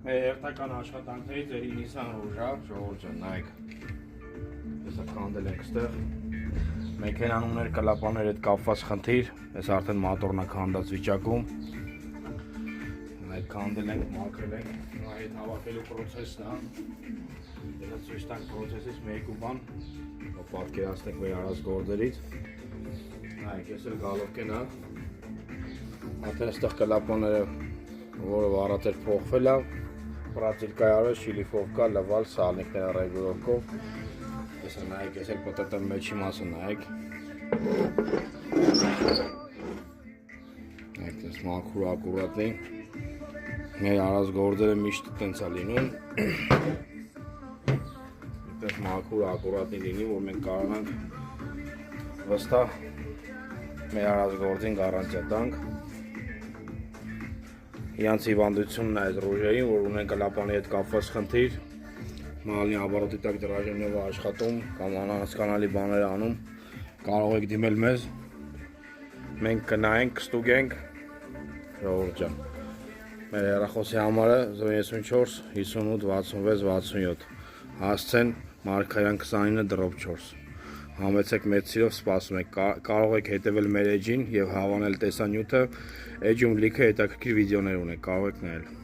Մեր հերթական աշխատանքներից էր Nissan Rouge-ը, ժողովուրդ ջան, նայեք։ Հեսա կանդել ենք ստեղ։ Մեքենան ուներ կլապաների հետ կապված խնդիր, այս արդեն մատորն է քանդած վիճակում։ Նայեք քանդել ենք, մաքրել ենք, այդ հավաքելու պրոցեսն է։ Դրա ցույց տանք պրոցեսից մեկ ու բան, պատկերացնենք մեր արած գործերից։ Նայեք, ես էլ գալով կենա։ Արդեն այստեղ կլապաները, որը վառած էր փոխվել է, պրատիկայարը շիլիֆովկա, լվալ, սալնիկները ռեգուլովկով։ Ես նայեք, ես էլ պտտեմ մեջի մասը նայեք։ Նայեք, ես մաքուր ակուրատնի։ Մեր արած գործերը միշտ տենց է լինում։ Այդպես մաքուր ակուրատնի լինի, որ մենք կարողանանք վստահ մեր արած գործին գարանտիա տանք։ Իրանց հիվանդությունն է այդ ռուժերին, որ ունեն կլապանի հետ կապված խնդիր, մահալի ապարոտի տակ դրաժենով աշխատում կամ անհասկանալի բաներ անում, կարող եք դիմել մեզ, մենք կնայենք, կստուգենք, ժողովուրդ ջան։ Մեր հեռախոսի համարը 034 58 66 67, հասցեն Մարգարյան 29/4։ Համեցեք մեծ սիրով սպասում եք, կարող եք հետևել մեր էջին և հավանել տեսանյութը, էջում լիքը հետաքրքիր վիդեոներ ունենք, կարող եք նայել։